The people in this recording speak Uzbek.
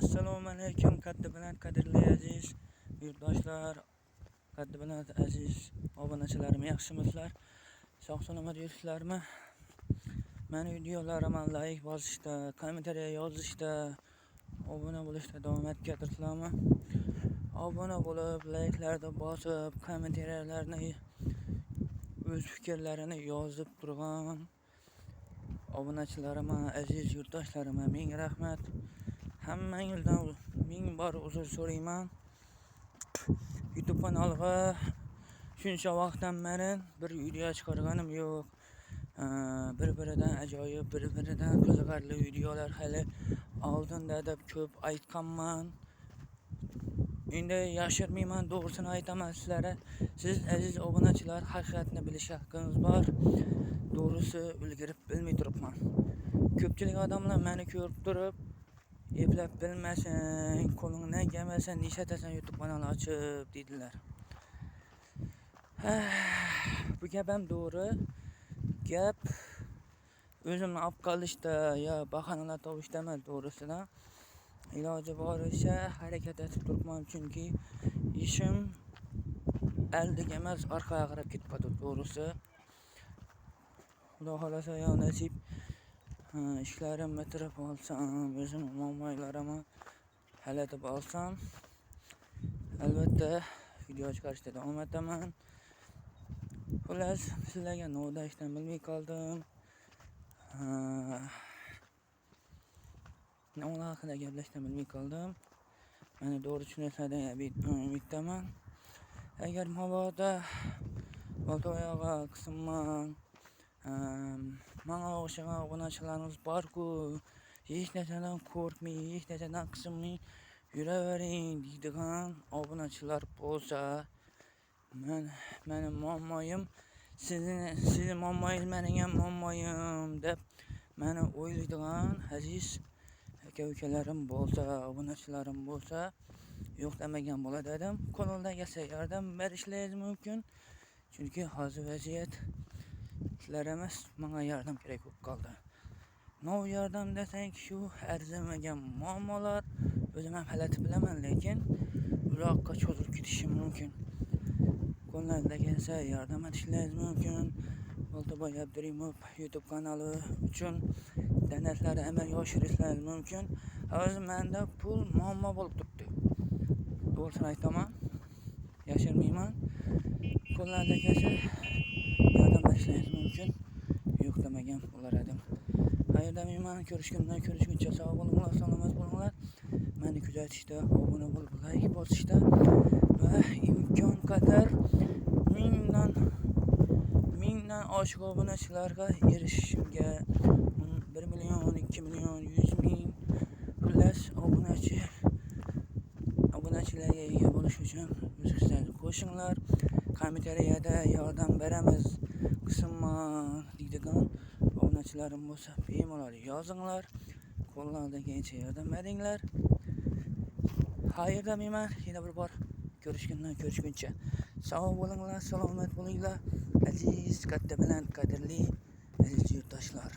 Assalomu alaykum, katta bilan qadrli aziz yurtdoshlar, katta bilan aziz obunachilarim, yaxshimisizlar? Sog' salomat yuribsizlarmi? Meni videolarimni like bosishda, kommentariya yozishda, obuna bo'lishda davom ettirsizlarmi? Obuna bo'lib, like'larni bosib, kommentariyalarni o'z fikrlarini yozib turgan obunachilarim, aziz yurtdoshlarim, ming rahmat. Hammangizdan ming bor uzr so'rayman. YouTube kanaliga shuncha vaqtdan beri bir video chiqarganim yo'q. Bir-biridan ajoyib, bir-biridan qiziqarli videolar hali oldinda deb ko'p aytganman. Endi yashirmayman, to'g'risini aytaman sizlarga. Siz aziz obunachilar haqiqatni bilish haqqingiz bor. To'g'risi ulgurib bilmay turibman. Ko'pchilik odamlar meni ko'rib turib, eplab bilmasang, qo'lingdan kelmasa nishatasan YouTube kanali ochib dedilar. Bu gap ham to'g'ri. Gap o'zimni olib qolishda yo bahanalar topishda emas, to'g'risidan. Iloji boricha harakat etib turibman, chunki ishim aldiga emas, orqaga qarab ketibdi, to'g'risi. Xudo xolasa yo nasib ishlarim bitirib olsam, o'zim muammolarimi hal etib olsam, albatta video chiqarishda davom etaman. Xullas, sizlarga nima deyishdan bilmay qoldim. Nima haqida gaplashishdan bilmay qoldim. Meni to'g'ri tushunasizlar deb umiddaman. Agar mabodo o'rtoqqa qisman mana o'xshagan obunachilarimiz bor-ku, hech narsadan qo'rqmay, hech narsadan qisinmay yuravering deydigan obunachilar bo'lsa, meni muammoyim sizni muammoyingiz mening ham muammoyim deb meni o'ylaydigan aziz aka-ukalarim bo'lsa, obunachilarim bo'lsa, yo'q demagan bo'ladi dedim. Qo'lingizdan kelsa yordam berishingiz mumkin. Chunki hozir vaziyat sizlar emas, menga yordam kerak bo'lib qoldi. Nov yordam desang, shu arzimagan muammolar o'zim ham hal etib bilaman, lekin uzoqqa cho'zilib ketishi mumkin. Qo'lingizdan kelsa yordam etishingiz mumkin. Boltaboy Abdurimov YouTube kanali uchun donatlarni amalga oshirishingiz mumkin. Hozir menda pul muammo bo'lib turibdi. To'g'risini aytaman, yashirmayman. Qo'lingizdan kelsa yordam berishingiz mumkin. Yo'q demagan bo'lar edim. Xayrdamayman, ko'rishguncha sog' bo'linglar, salomat bo'linglar. Meni kuzatishda, obuna bo'lib, like bosishda va imkon qadar mingdan oshiq obunachilarga erishishimga 1 million, 2 million, 100 ming xullas obunachilarga ega bo'lish uchun o'zingizlarni qo'shinglar. Kommentariyada yordam beramiz, qisman deydigan obunachilarim bo'lsa, bemalol yozinglar. Qo'lingizdan kelgancha yordam beringlar. Xayr demayman, yana bir bor ko'rishguncha sog' bo'linglar, salomat bo'linglar. Aziz, katta bilan qadrli aziz yurtdoshlar.